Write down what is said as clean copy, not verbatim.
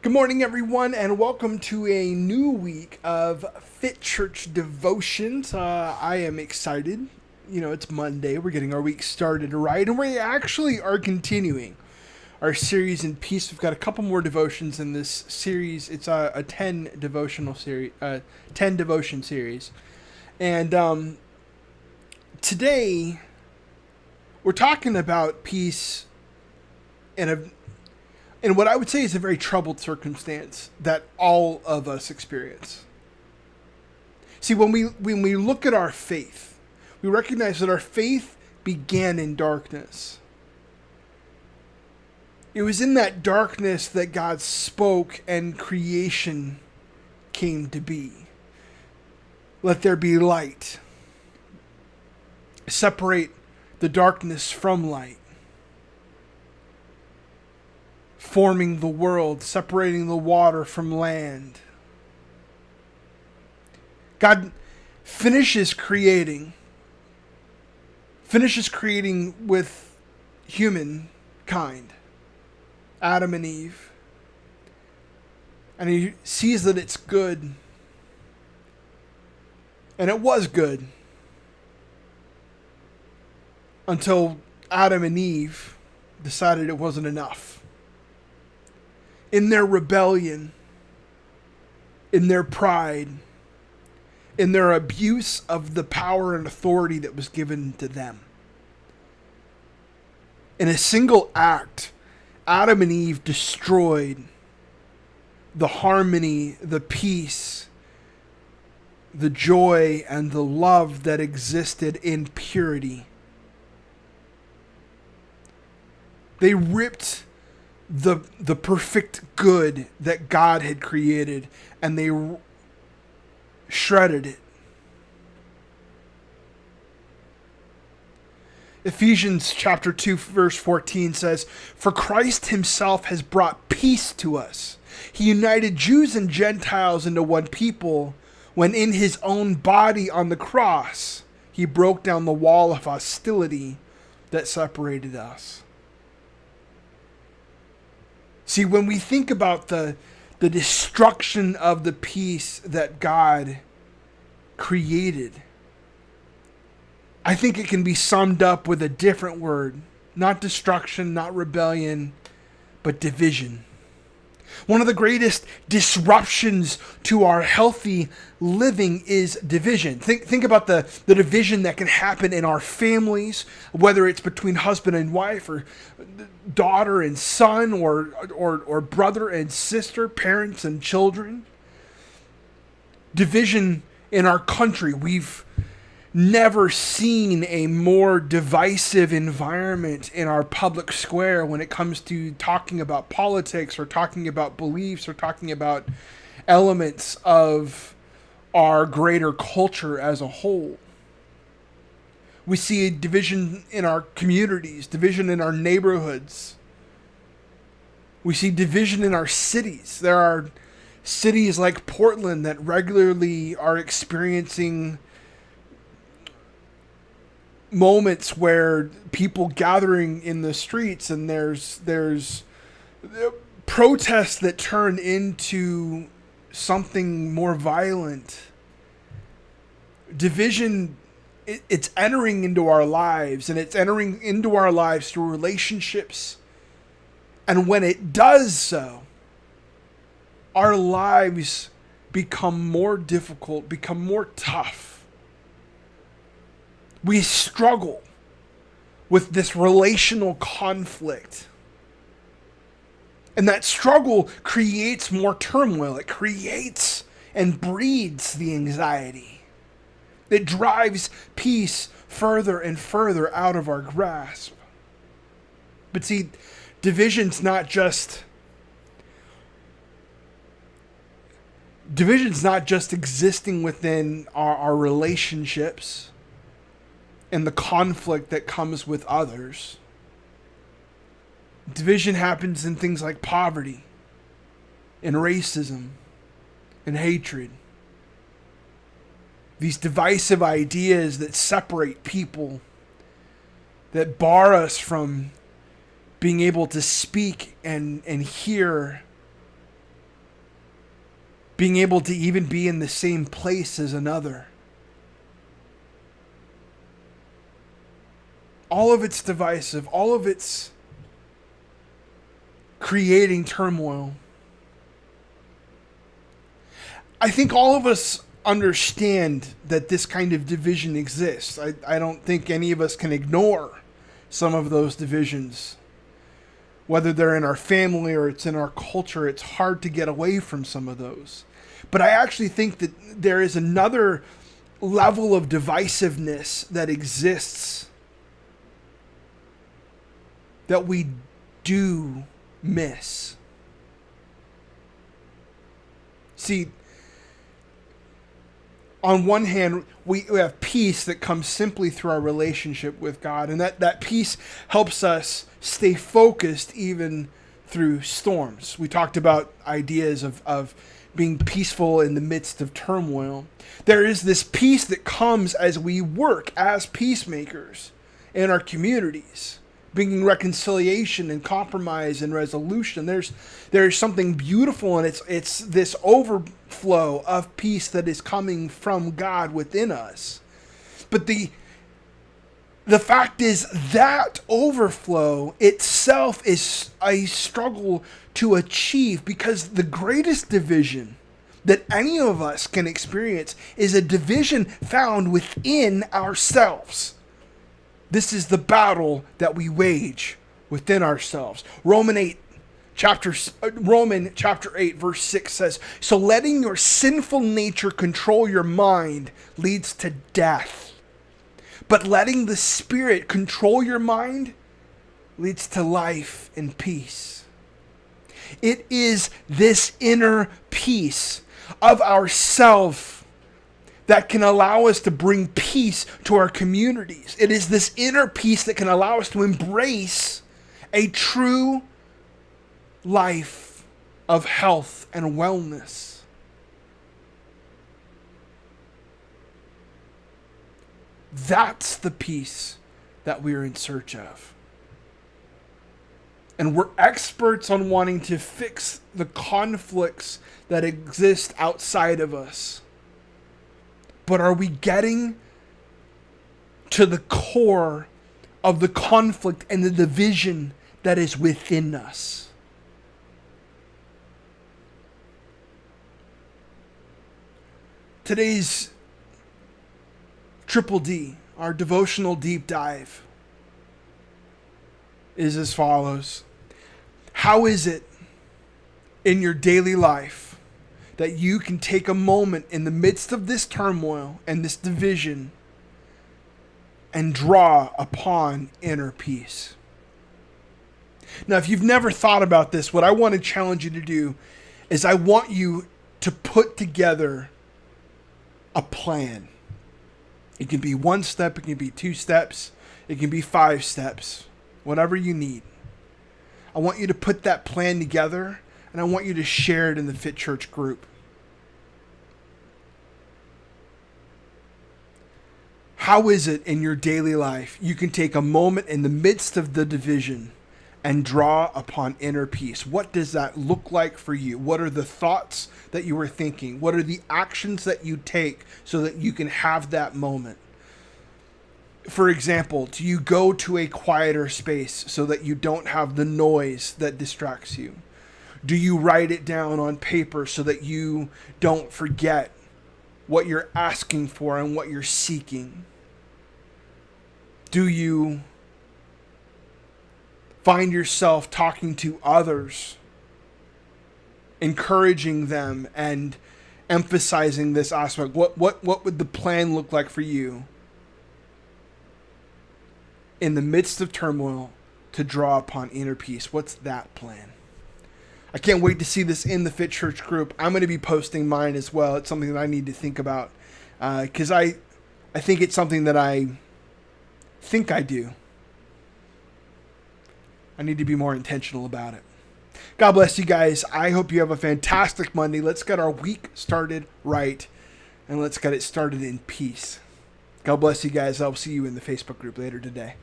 Good morning, everyone, and welcome to a new week of Fit Church Devotions. I am excited. It's Monday. We're getting our week started right, and we actually are continuing our series in peace. We've got a couple more devotions in this series. It's a 10 devotional series, 10 devotion series, and today we're talking about peace in what I would say is a very troubled circumstance that all of us experience. See, when we look at our faith, we recognize that our faith began in darkness. It was in that darkness that God spoke and creation came to be. Let there be light. Separate the darkness from light. Forming the world, separating the water from land. God finishes creating with humankind, Adam and Eve, and he sees that it's good, and it was good until Adam and Eve decided it wasn't enough. In their rebellion, in their pride, in their abuse of the power and authority that was given to them. In a single act, Adam and Eve destroyed the harmony, the peace, the joy, and the love that existed in purity. They ripped the perfect good that God had created, and they shredded it. Ephesians chapter 2 verse 14 says, "For Christ himself has brought peace to us. He united Jews and Gentiles into one people when in his own body on the cross he broke down the wall of hostility that separated us." See, when we think about the destruction of the peace that God created, I think it can be summed up with a different word. Not destruction, not rebellion, but division. One of the greatest disruptions to our healthy living is division. Think about the division that can happen in our families, whether it's between husband and wife, or daughter and son, or brother and sister, parents and children. Division in our country. We've never seen a more divisive environment in our public square when it comes to talking about politics, or talking about beliefs, or talking about elements of our greater culture as a whole. We see a division in our communities, division in our neighborhoods. We see division in our cities. There are cities like Portland that regularly are experiencing moments where people gathering in the streets, and there's protests that turn into something more violent. Division, it's entering into our lives, and it's entering into our lives through relationships. And when it does so, our lives become more difficult, become more tough. We struggle with this relational conflict. And that struggle creates more turmoil. It creates and breeds the anxiety. It drives peace further and further out of our grasp. But see, division's not just existing within our relationships and the conflict that comes with others. Division happens in things like poverty and racism and hatred. These divisive ideas that separate people, that bar us from being able to speak and hear being able to even be in the same place as another. All of it's divisive, all of it's creating turmoil. I think all of us understand that this kind of division exists. I don't think any of us can ignore some of those divisions. Whether they're in our family or it's in our culture, it's hard to get away from some of those. But I actually think that there is another level of divisiveness that exists that we do miss. See, on one hand, we have peace that comes simply through our relationship with God. And that peace helps us stay focused even through storms. We talked about ideas of being peaceful in the midst of turmoil. There is this peace that comes as we work as peacemakers in our communities, bringing reconciliation and compromise and resolution. There's something beautiful, and it's this overflow of peace that is coming from God within us. But the fact is that overflow itself is a struggle to achieve, because the greatest division that any of us can experience is a division found within ourselves. This is the battle that we wage within ourselves. Roman chapter 8 verse 6 says, "So letting your sinful nature control your mind leads to death. But letting the Spirit control your mind leads to life and peace." It is this inner peace of ourself that can allow us to bring peace to our communities. It is this inner peace that can allow us to embrace a true life of health and wellness. That's the peace that we're in search of. And we're experts on wanting to fix the conflicts that exist outside of us. But are we getting to the core of the conflict and the division that is within us? Today's Triple D, our devotional deep dive, is as follows. How is it in your daily life that you can take a moment in the midst of this turmoil and this division and draw upon inner peace? Now, if you've never thought about this, what I want to challenge you to do is I want you to put together a plan. It can be 1 step, it can be 2 steps, it can be 5 steps, whatever you need. I want you to put that plan together, and I want you to share it in the Fit Church group. How is it in your daily life you can take a moment in the midst of the division and draw upon inner peace? What does that look like for you? What are the thoughts that you are thinking? What are the actions that you take so that you can have that moment? For example, do you go to a quieter space so that you don't have the noise that distracts you? Do you write it down on paper so that you don't forget what you're asking for and what you're seeking? Do you find yourself talking to others, encouraging them and emphasizing this aspect? What would the plan look like for you in the midst of turmoil to draw upon inner peace? What's that plan? I can't wait to see this in the Fit Church group. I'm going to be posting mine as well. It's something that I need to think about because I think it's something that I think I do. I need to be more intentional about it. God bless you guys. I hope you have a fantastic Monday. Let's get our week started right, and let's get it started in peace. God bless you guys. I'll see you in the Facebook group later today.